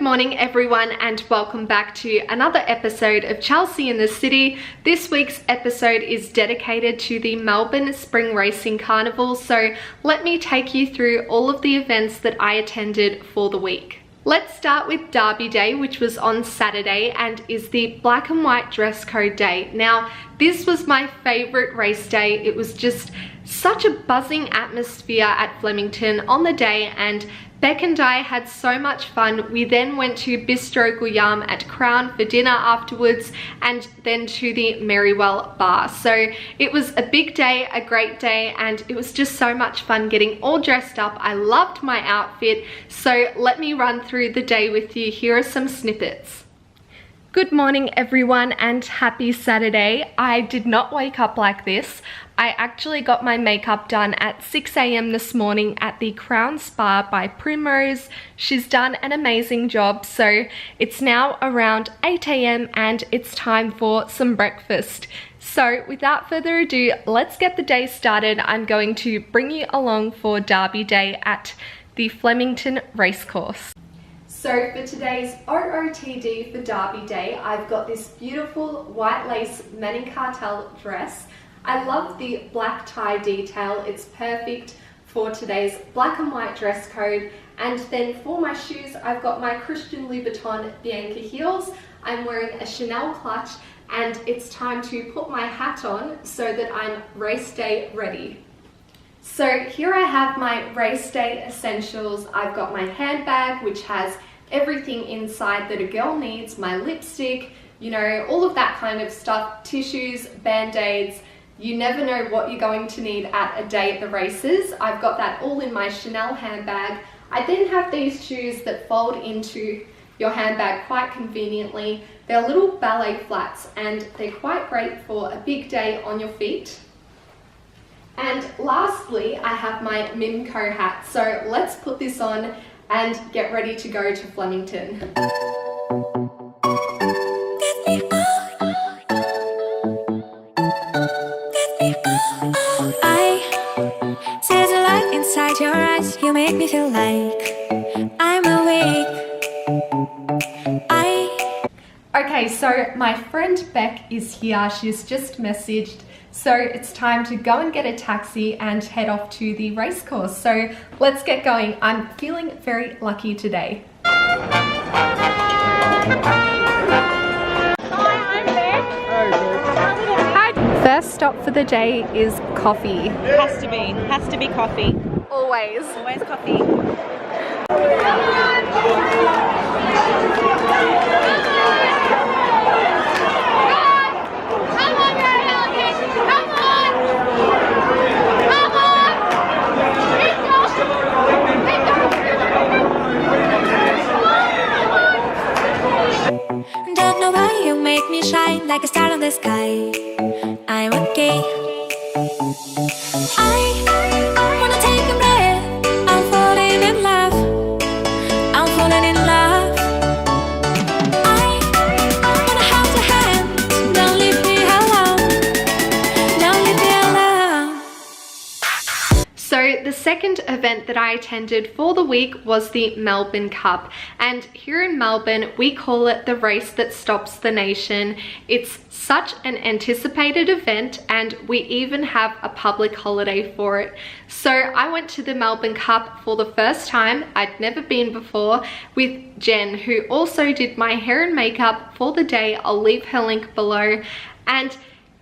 morning everyone, and welcome back to another episode of Chelsea in the City. This week's episode is dedicated to the Melbourne Spring Racing Carnival, so let me take you through all of the events that I attended for the week. Let's start with Derby Day, which was on Saturday and is the black and white dress code day. Now, this was my favourite race day. It was just such a buzzing atmosphere at Flemington on the day, and Beck and I had so much fun. We then went to Bistro Guillaume at Crown for dinner afterwards, and then to the Merrywell bar. So it was a big day, a great day, and it was just so much fun getting all dressed up. I loved my outfit, so let me run through the day with you. Here are some snippets. Good morning everyone, and happy Saturday. I did not wake up like this. I actually got my makeup done at 6 AM this morning at the Crown Spa by Primrose. She's done an amazing job. So it's now around 8 AM and it's time for some breakfast. So without further ado, let's get the day started. I'm going to bring you along for Derby Day at the Flemington Racecourse. So for today's OOTD for Derby Day, I've got this beautiful white lace Manicartel dress. I love the black tie detail. It's perfect for today's black and white dress code. And then for my shoes, I've got my Christian Louboutin Bianca heels. I'm wearing a Chanel clutch, and it's time to put my hat on so that I'm race day ready. So here I have my race day essentials. I've got my handbag, which has everything inside that a girl needs, my lipstick, you know, all of that kind of stuff, tissues, band-aids. You never know what you're going to need at a day at the races. I've got that all in my Chanel handbag. I then have these shoes that fold into your handbag quite conveniently. They're little ballet flats and they're quite great for a big day on your feet. And lastly, I have my Mimco hat. So let's put this on and get ready to go to Flemington. I see the light inside your eyes. You make me feel like I'm awake. Okay, so my friend Beck is here. She's just messaged. So it's time to go and get a taxi and head off to the race course. So let's get going. I'm feeling very lucky today. Hi. First stop for the day is coffee. Has to be coffee. Always. Always coffee. Don't know why you make me shine like a star in the sky. I'm okay. I wanna take a breath. I'm falling in love. I'm falling in love. I wanna hold your hand. Don't leave me alone. Don't leave me alone. So the second event that I attended for the week was the Melbourne Cup, and here in Melbourne we call it the race that stops the nation. It's such an anticipated event, and we even have a public holiday for it. So I went to the Melbourne Cup for the first time. I'd never been before, with Jen, who also did my hair and makeup for the day. I'll leave her link below. And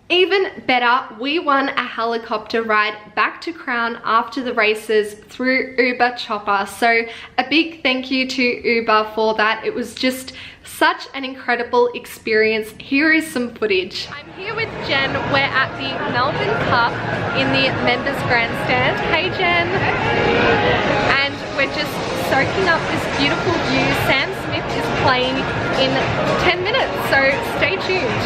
even better, we won a helicopter ride back to Crown after the races through Uber Chopper. So a big thank you to Uber for that. It was just such an incredible experience. Here is some footage. I'm here with Jen. We're at the Melbourne Cup in the members grandstand. Hey Jen. And we're just soaking up this beautiful view. Sam Smith is playing in 10 minutes, so stay tuned.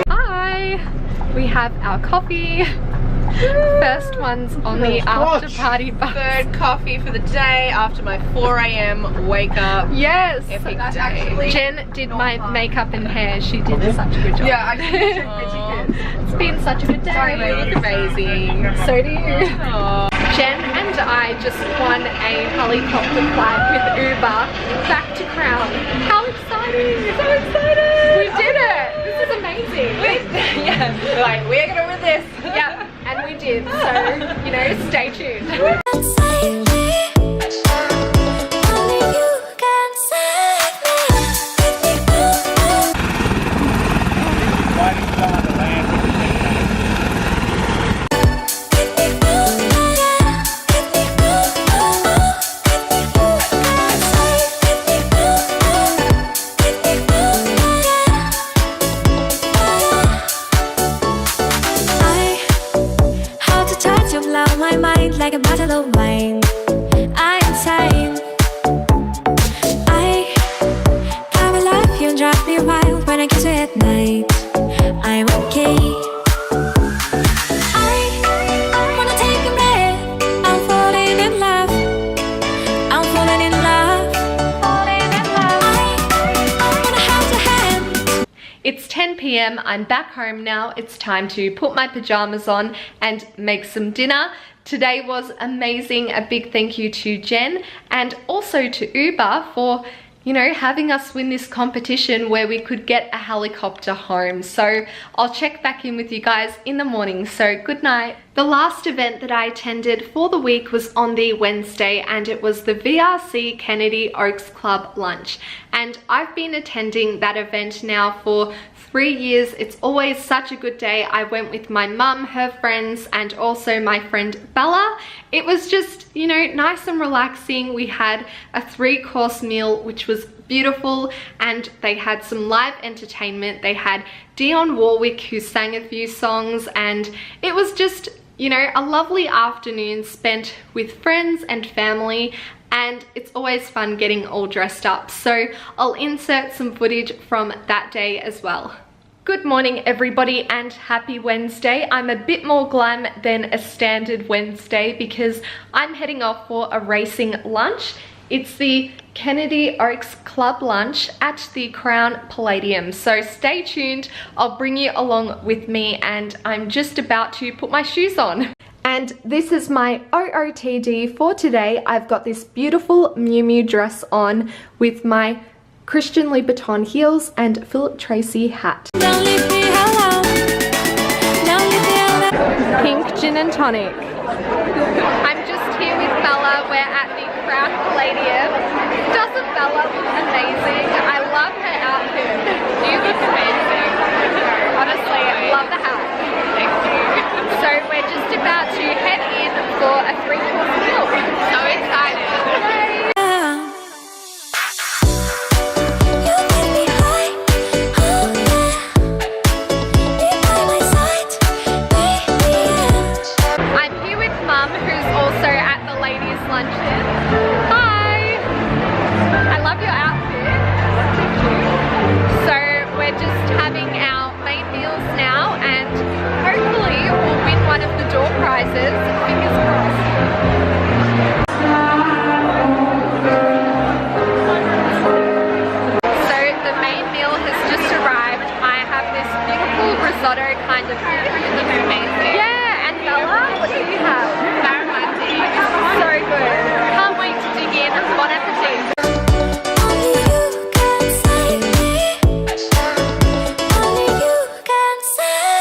Hi! We have our coffee. First one's on the after party bus. Third coffee for the day after my 4 AM wake up. Yes! Epic day. Jen did my makeup and hair. She did such a good job. Yeah, I did pretty good. It's been such a good day. Sorry, you look amazing. So do you. Aww. Jen and I just won a helicopter flight with Uber back to Crown. How exciting! So excited! We did it! This is amazing. Yeah, we're like, we're gonna win this. Yeah, and we did. So, you know, stay tuned. My mind like a bottle of wine. I'm insane. I gotta love you and drive me wild when I kiss you at night. I'm okay. I wanna take a breath. I'm falling in love. I'm falling in love. Falling in love. I wanna hold your hand. It's 10 PM. I'm back home now. It's time to put my pajamas on and make some dinner. Today was amazing. A big thank you to Jen and also to Uber for, you know, having us win this competition where we could get a helicopter home. So I'll check back in with you guys in the morning. So good night. The last event that I attended for the week was on the Wednesday, and it was the VRC Kennedy Oaks Club lunch. And I've been attending that event now for 3 years. It's always such a good day. I went with my mum, her friends, and also my friend Bella. It was just, you know, nice and relaxing. We had a 3-course meal, which was beautiful, and they had some live entertainment. They had Dionne Warwick, who sang a few songs, and it was just, you know, a lovely afternoon spent with friends and family. And it's always fun getting all dressed up. So I'll insert some footage from that day as well. Good morning everybody and happy Wednesday. I'm a bit more glam than a standard Wednesday because I'm heading off for a racing lunch. It's the Kennedy Oaks Club lunch at the Crown Palladium. So stay tuned, I'll bring you along with me, and I'm just about to put my shoes on. And this is my OOTD for today. I've got this beautiful Miu Miu dress on with my Christian Louboutin heels and Philip Tracy hat. Don't leave me alone. Don't leave me alone. Pink gin and tonic. I'm just here with Bella. We're at the Crown Palladium. Doesn't Bella look amazing? I love her outfit. You look amazing. Honestly, I love the hat. Thank you. So we're just about to head in for a 3-course meal. So excited. Yay. You make me high, oh yeah. Be by my side, baby, yeah. I'm here with Mum, who's also at the ladies' luncheon. Hi! I love your outfit. Thank you. So we're just having our main meals now, and hopefully we'll win one of the door prizes. Fingers crossed. So the main meal has just arrived. I have this beautiful risotto kind of thing. Amazing. Yeah, and Bella, what do you have? Barramundi. So good. Can't wait to dig in. Bon appetit. Only you can save me. Only you can save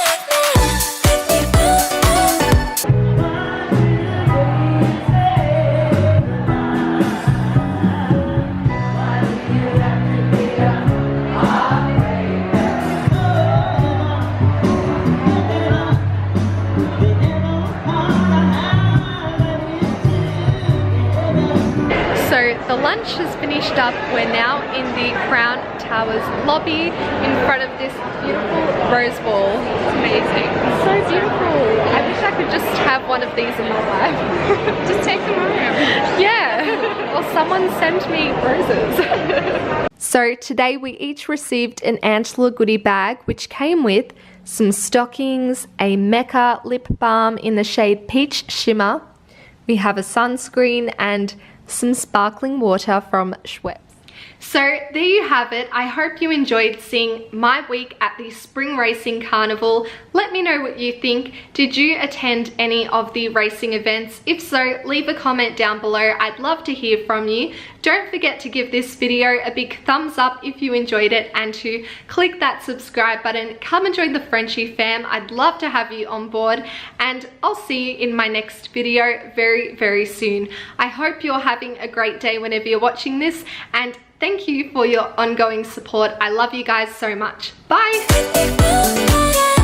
So the lunch has finished up. We're now in the Crown Towers lobby in front of this beautiful rose ball. It's amazing. It's so beautiful. I wish I could just have one of these in my life. Just take them home. Yeah. or someone sent me roses. So today we each received an Angela goodie bag which came with some stockings, a Mecca lip balm in the shade Peach Shimmer. We have a sunscreen and some sparkling water from Schweppes. So there you have it. I hope you enjoyed seeing my week at the Spring Racing Carnival. Let me know what you think. Did you attend any of the racing events? If so, leave a comment down below. I'd love to hear from you. Don't forget to give this video a big thumbs up if you enjoyed it and to click that subscribe button. Come and join the Frenchy fam. I'd love to have you on board, and I'll see you in my next video very, very soon. I hope you're having a great day whenever you're watching this, and thank you for your ongoing support. I love you guys so much. Bye.